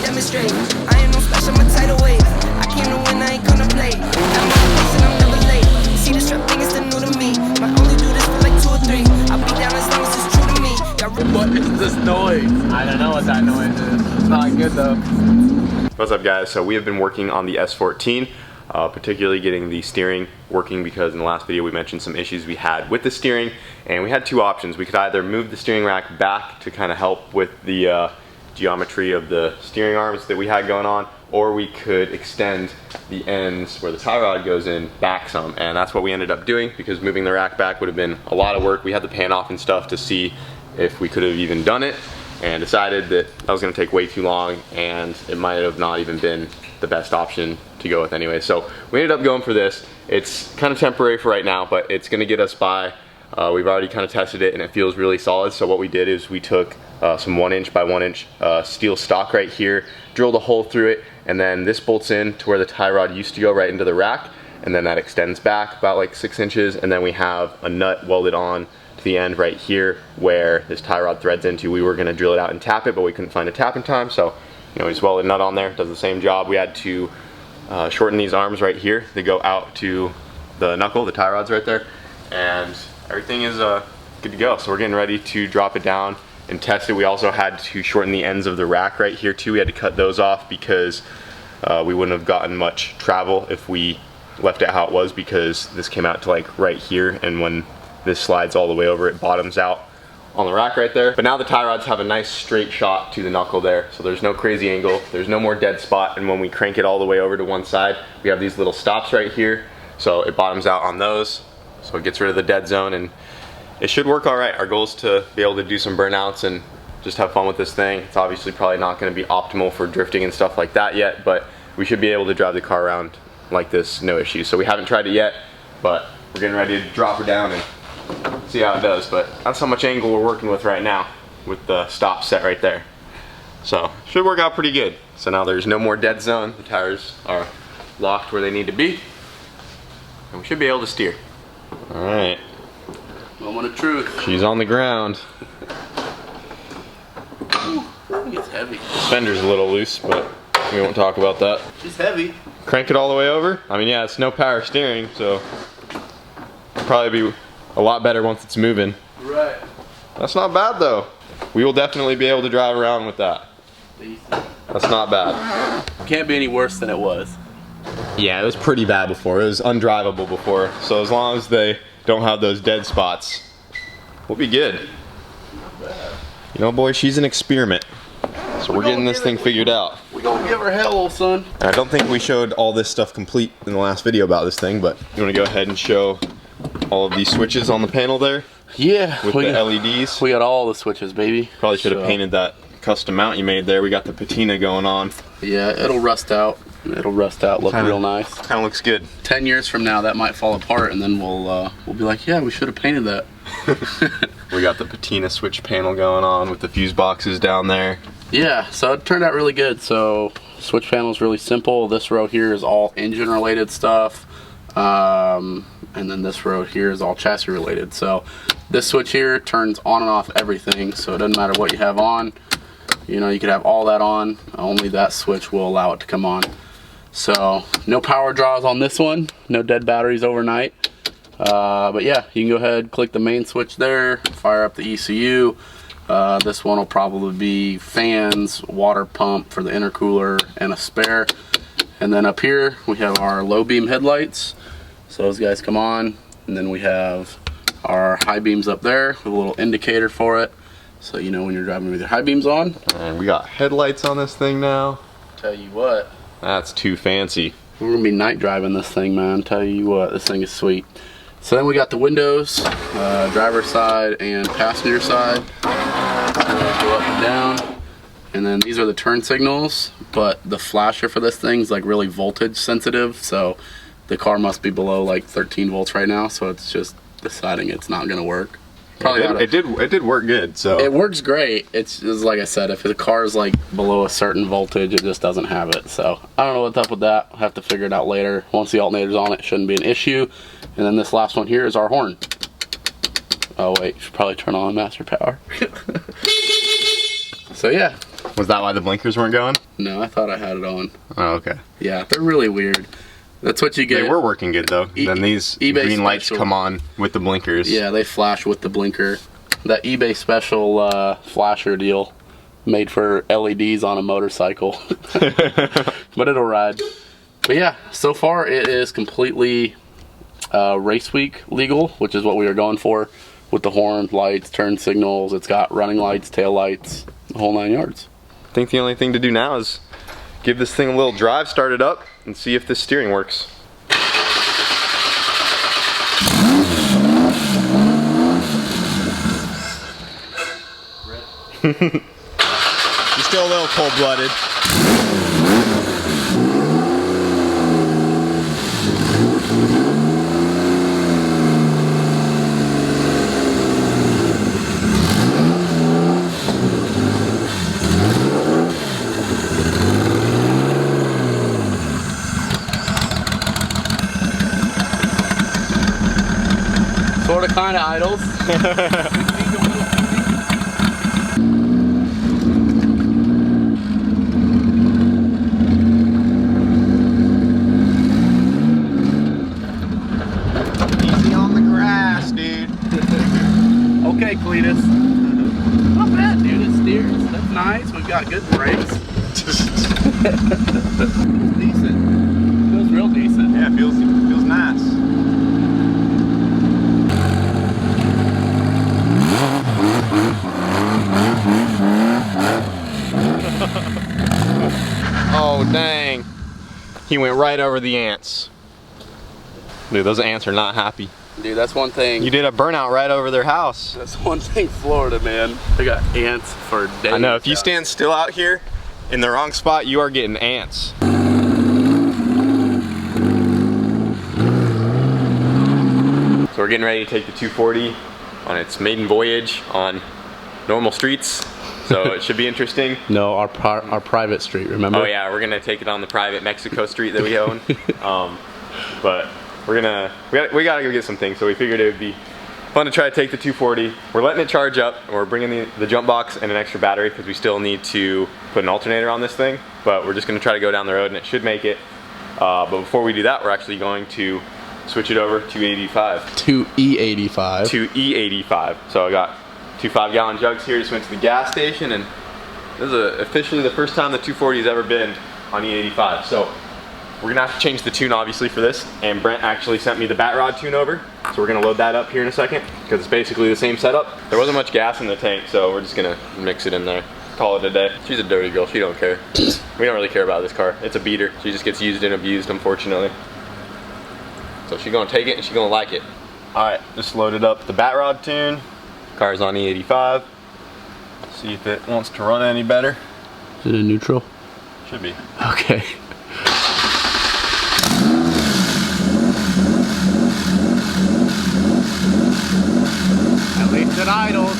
demonstrate. I ain't no special, I'm a tidal wave. I came to win, I ain't gonna play. I'm on the pace and I'm never late. See this trap thing is still new to me. Might only do this for like 2 or 3. I'll be down as long as it's true to me. What is this noise? I don't know what that noise is. It's not good though. What's up guys? So we have been working on the S14, particularly getting the steering working because in the last video we mentioned some issues we had with the steering, and we had two options. We could either move the steering rack back to kind of help with the geometry of the steering arms that we had going on, or we could extend the ends where the tie rod goes in back some, and that's what we ended up doing because moving the rack back would have been a lot of work. We had the pan off and stuff to see if we could have even done it, and decided that that was going to take way too long and it might have not even been the best option to go with anyway. So we ended up going for this. It's kind of temporary for right now, but it's going to get us by. We've already kind of tested it and it feels really solid. So what we did is we took some 1" by 1" steel stock right here, drilled a hole through it, and then this bolts in to where the tie rod used to go, right into the rack, and then that extends back about like 6 inches, and then we have a nut welded on the end right here where this tie rod threads into. We were going to drill it out and tap it, but we couldn't find a tap in time, so we just welded a nut on there. It does the same job. We had to shorten these arms right here. They go out to the knuckle, the tie rod's right there, and everything is good to go. So we're getting ready to drop it down and test it. We also had to shorten the ends of the rack right here too. We had to cut those off because we wouldn't have gotten much travel if we left it how it was, because this came out to like right here, and when this slides all the way over, it bottoms out on the rack right there. But now the tie rods have a nice straight shot to the knuckle there, so there's no crazy angle, there's no more dead spot, and when we crank it all the way over to one side, we have these little stops right here, so it bottoms out on those, so it gets rid of the dead zone, and it should work all right. Our goal is to be able to do some burnouts and just have fun with this thing. It's obviously probably not going to be optimal for drifting and stuff like that yet, but we should be able to drive the car around like this, no issue. So we haven't tried it yet, but we're getting ready to drop her down and see how it does. But that's how much angle we're working with right now with the stop set right there. So should work out pretty good. So now there's no more dead zone. The tires are locked where they need to be, and we should be able to steer. All right. Moment of truth. She's on the ground. Ooh, it's heavy. The fender's a little loose, but we won't talk about that. She's heavy. Crank it all the way over. I mean, yeah, it's no power steering, so it'll probably be a lot better once it's moving. Right. That's not bad though. We will definitely be able to drive around with that. That's not bad. Can't be any worse than it was. Yeah, it was pretty bad before. It was undrivable before. So as long as they don't have those dead spots, we'll be good. Not bad. You know, boy, she's an experiment. So we're getting this thing figured out. We gonna give her hell, old son. I don't think we showed all this stuff complete in the last video about this thing, but you want to go ahead and show all of these switches on the panel there? Yeah. With the LEDs? We got all the switches, baby. Probably should have painted that custom mount you made there. We got the patina going on. Yeah, it'll rust out. It'll rust out, look real nice. Kind of looks good. 10 years from now, that might fall apart, and then we'll be like, yeah, we should have painted that. We got the patina switch panel going on with the fuse boxes down there. Yeah, so it turned out really good. So switch panel is really simple. This row here is all engine related stuff, and then this row here is all chassis related. So this switch here turns on and off everything, so it doesn't matter what you have on. You know, you could have all that on, only that switch will allow it to come on. So no power draws on this one, no dead batteries overnight. But yeah, you can go ahead, click the main switch there, fire up the ECU. This one will probably be fans, water pump for the intercooler, and a spare. And then up here we have our low beam headlights, so those guys come on, and then we have our high beams up there with a little indicator for it, so you know when you're driving with your high beams on. And we got headlights on this thing now. Tell you what, that's too fancy. we're gonna be night driving this thing, man. Tell you what, this thing is sweet. So then we got the windows, driver side and passenger side. Go up and down. And then these are the turn signals, but the flasher for this thing is like really voltage sensitive, so the car must be below like 13 volts right now, so it's just deciding it's not gonna work. Probably it did work good. So it works great. It's like I said, if the car is like below a certain voltage, it just doesn't have it. So I don't know what's up with that. I'll have to figure it out later. Once the alternator's on, it shouldn't be an issue. And then this last one here is our horn. Oh wait, should probably turn on master power. So yeah, Was that why the blinkers weren't going? No, I thought I had it on. Oh, okay. Yeah, they're really weird. That's what you get. They were working good though. Then these eBay green lights special. come on with the blinkers. Yeah, they flash with the blinker. That eBay special flasher deal made for LEDs on a motorcycle. But it'll ride. But yeah, so far it is completely race week legal, which is what we are going for, with the horn, lights, turn signals. It's got running lights, tail lights, the whole 9 yards. I think the only thing to do now is give this thing a little drive, start it up, and see if this steering works. You're still a little cold-blooded. Sort of, kind of idles. Easy on the grass, dude. Okay, Cletus. Not bad, dude. It steers. That's nice. We've got good brakes. Decent. Feels real decent. Yeah, feels nice. Oh dang. He went right over the ants. Dude, those ants are not happy. Dude, that's one thing. You did a burnout right over their house. That's one thing, Florida, man. They got ants for days. I know, if you stand still out here in the wrong spot, you are getting ants. So we're getting ready to take the 240 on its maiden voyage on normal streets. So it should be interesting. No, our private street, remember? Oh yeah, we're gonna take it on the private Mexico street that we own. But we gotta go get some things, so we figured it would be fun to try to take the 240. We're letting it charge up, and we're bringing the jump box and an extra battery because we still need to put an alternator on this thing. But we're just gonna try to go down the road, and it should make it. But before we do that, we're actually going to switch it over to E85. To E85. To E85. So I got 2 5-gallon jugs here. Just went to the gas station, and this is officially the first time the 240 has ever been on E85. So we're gonna have to change the tune obviously for this, and Brent actually sent me the bat rod tune over, so we're gonna load that up here in a second because it's basically the same setup. There wasn't much gas in the tank, so we're just gonna mix it in there. Call it a day. She's a dirty girl, she don't care. We don't really care about this car. It's a beater. She just gets used and abused, unfortunately. So she's gonna take it and she's gonna like it. Alright, just loaded up the bat rod tune. Car's on E85. See if it wants to run any better. Is it in neutral? Should be. Okay. At least it idles.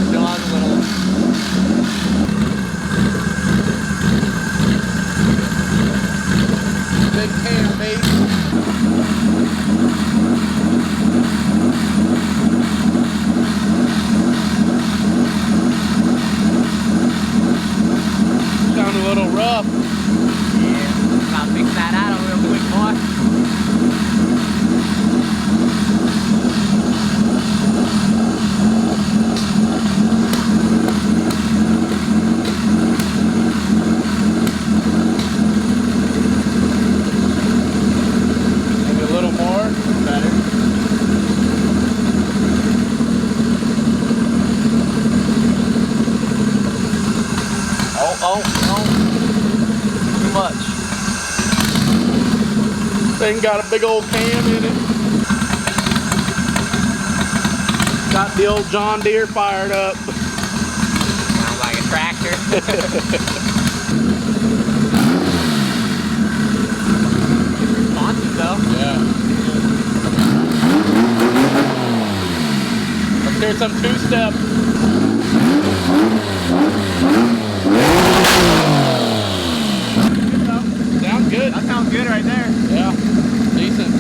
Still has a little. Big cam, mate. Sound a little rough. Yeah, I'll fix that out real quick, boy. Maybe a little more. Better. Oh, too much. Thing got a big old cam in it. Got the old John Deere fired up. Sounds like a tractor. It's responsive though. Yeah. Let's hear some two-step. Sounds good. That sounds good right there. Yeah, decent.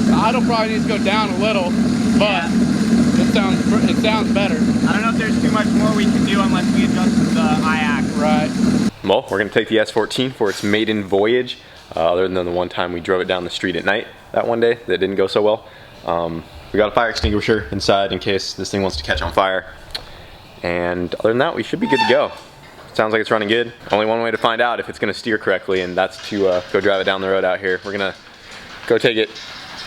The idle probably needs to go down a little, but it sounds It sounds better. I don't know if there's too much more we can do unless we adjust the IAC. Right. Well, we're going to take the S14 for its maiden voyage, other than the one time we drove it down the street at night that one day that didn't go so well. We got a fire extinguisher inside in case this thing wants to catch on fire. And other than that, we should be good to go. Sounds like it's running good. Only one way to find out if it's going to steer correctly, and that's to go drive it down the road out here. We're going to go take it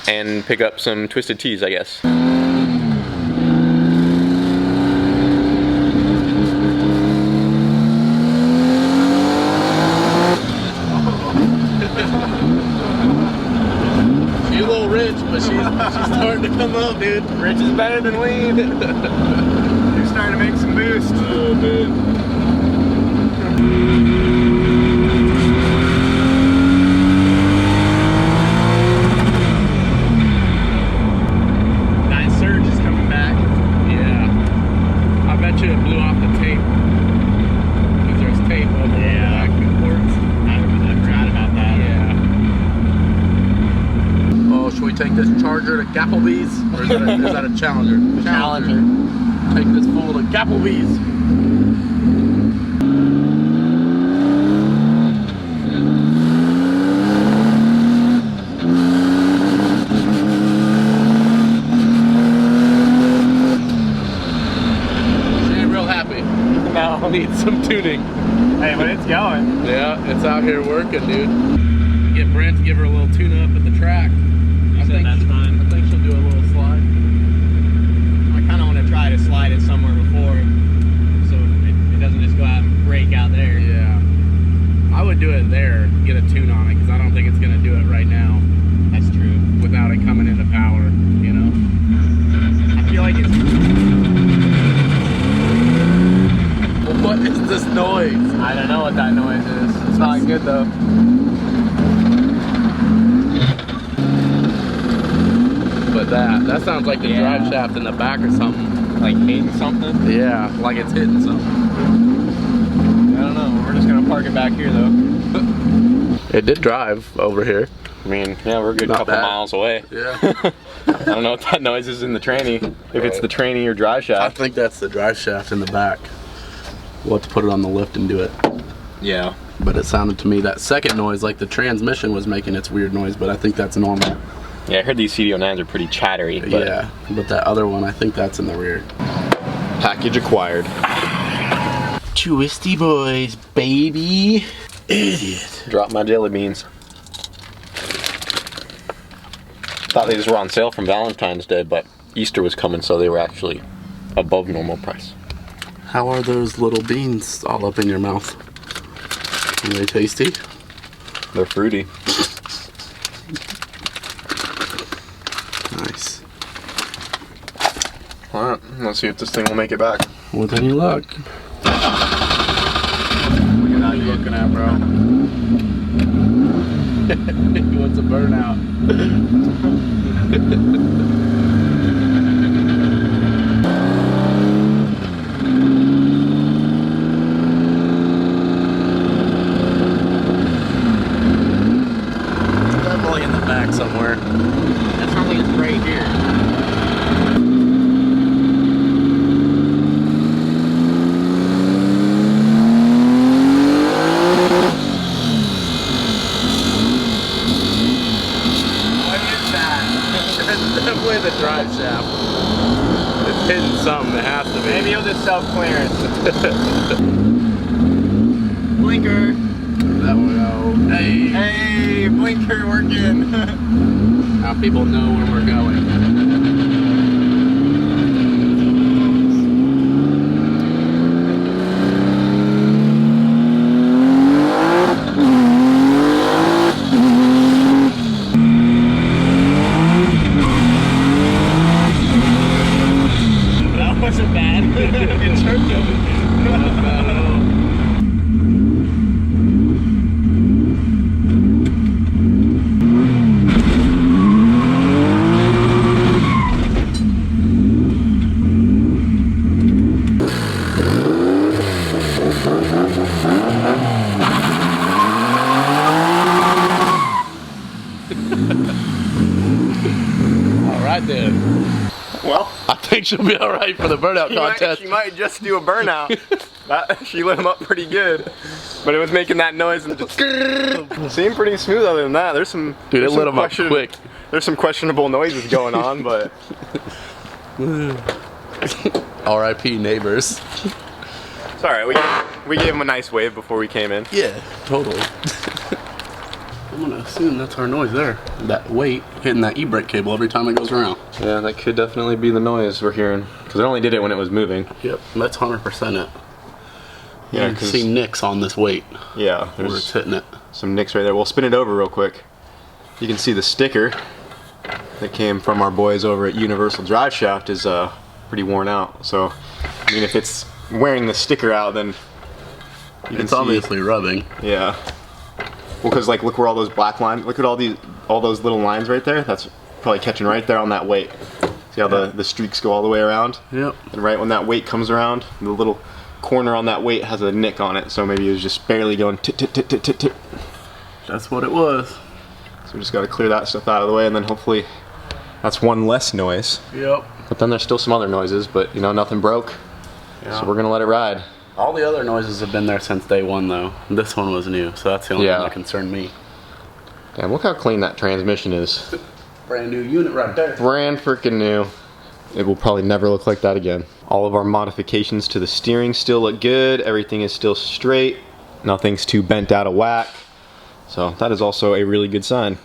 and pick up some twisted tees, I guess. She's a little rich, but she's starting to come up, dude. Rich is better than lean. You're starting to make some boost. Oh, dude. That surge is coming back. Yeah. I bet you it blew off the tape. Because there's tape over the back ports. I forgot about that. Yeah. Oh, should we take this Charger to Gapplebee's? Or is that a Challenger? Challenger. Take this fool to Gapplebee's. She ain't real happy. No. Needs some tuning. Hey, but it's going. Yeah, it's out here working, dude. Get Brent to give her a little tune up at the track. I think that's fine. I think she'll do a little slide. I kind of want to try to slide it somewhere before, so it doesn't just go out and break out there. Yeah. I would do it there, get a tune on it, because I don't think it's going to do it right now That's true. without it coming into power, you know? I feel like it's... What is this noise? I don't know what that noise is. It's not good though. But that sounds like the drive shaft in the back or something. Like hitting something? Yeah, like it's hitting something. I don't know. We're just gonna park it back here though. It did drive over here. I mean, yeah, we're a good Not couple bad. miles away. Yeah. I don't know what that noise is in the tranny. If it's the tranny or drive I shaft. think that's the drive shaft in the back. We'll have to put it on the lift and do it. Yeah. But it sounded to me that second noise like the transmission was making its weird noise, but I think that's normal. Yeah, I heard these CD09s are pretty chattery. But Yeah, but that other one, I think that's in the rear. package acquired. Twisty boys, baby. Idiot. Drop my jelly beans. Thought they just were on sale from Valentine's Day, but Easter was coming, so they were actually above normal price. How are those little beans all up in your mouth? Are they tasty? They're fruity. Nice. Alright, let's see if this thing will make it back. With any luck. Look at how you looking at, bro. He wants a burnout. Definitely in the back somewhere. That sounds like it's right here. Definitely the drive shaft. It's hitting something, it has to be. Maybe it'll just self-clearance. Blinker. That will go. Hey! Hey, blinker working. Now people know where we're going. That wasn't bad. In terms of it. Not bad at all. Well, I think she'll be all right for the burnout contest. she might just do a burnout. She lit them up pretty good, but it was making that noise and just seemed pretty smooth. Other than that, there's some Dude, it lit them up quick. There's some questionable noises going on, but R.I.P. neighbors. it's all right. We gave them a nice wave before we came in. Yeah, totally. I'm gonna assume that's our noise there. That weight hitting that e-brake cable every time it goes around. Yeah, that could definitely be the noise we're hearing, because it only did it when it was moving. Yep, that's 100% it. Yeah, you can see nicks on this weight. Yeah, where it's hitting it. Some nicks right there. We'll spin it over real quick. You can see the sticker that came from our boys over at Universal Drive Shaft is pretty worn out. So, I mean, if it's wearing the sticker out, then it's obviously rubbing. Yeah. Well, because like, look where all those black lines. Look at all those little lines right there. That's probably catching right there on that weight. See how the streaks go all the way around? Yep. And right when that weight comes around, the little corner on that weight has a nick on it. So maybe it was just barely going tit tit tit tit tit tit. That's what it was. So we just got to clear that stuff out of the way, and then hopefully that's one less noise. Yep. But then there's still some other noises, but you know, nothing broke. Yeah. So we're gonna let it ride. All the other noises have been there since day one, though. This one was new, so that's the only one that concerned me. Damn, look how clean that transmission is. Brand new unit right there. Brand freaking new. It will probably never look like that again. All of our modifications to the steering still look good. Everything is still straight. Nothing's too bent out of whack. So that is also a really good sign.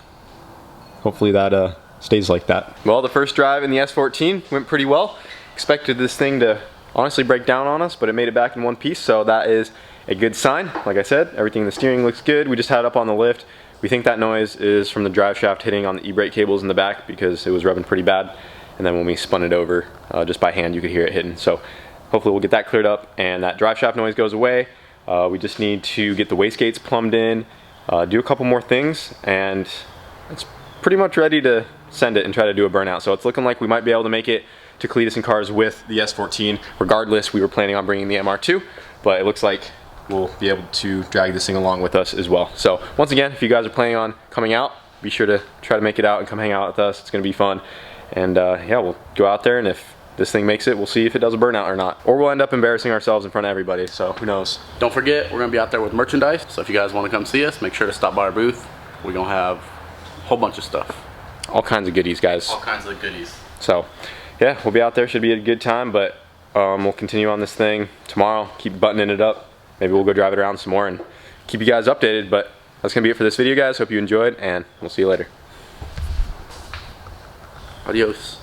Hopefully that stays like that. Well, the first drive in the S14 went pretty well. Expected this thing to honestly break down on us, but it made it back in one piece, so that is a good sign. Like I said, everything in the steering looks good. We just had it up on the lift. We think that noise is from the drive shaft hitting on the e-brake cables in the back because it was rubbing pretty bad. And then when we spun it over just by hand, you could hear it hitting. So hopefully we'll get that cleared up and that drive shaft noise goes away. We just need to get the wastegates plumbed in, do a couple more things, and it's pretty much ready to send it and try to do a burnout. So it's looking like we might be able to make it to Cletus and Cars with the S14. Regardless, we were planning on bringing the MR2, but it looks like we'll be able to drag this thing along with us as well. So once again, if you guys are planning on coming out, be sure to try to make it out and come hang out with us. It's gonna be fun. And yeah, we'll go out there, and if this thing makes it, we'll see if it does a burnout or not. Or we'll end up embarrassing ourselves in front of everybody, so who knows. Don't forget, we're gonna be out there with merchandise, so if you guys wanna come see us, make sure to stop by our booth. We're gonna have a whole bunch of stuff. All kinds of goodies, guys. All kinds of goodies. So yeah, we'll be out there, should be a good time, but we'll continue on this thing tomorrow, keep buttoning it up. Maybe we'll go drive it around some more and keep you guys updated, but that's gonna be it for this video, guys. Hope you enjoyed, and we'll see you later. Adios.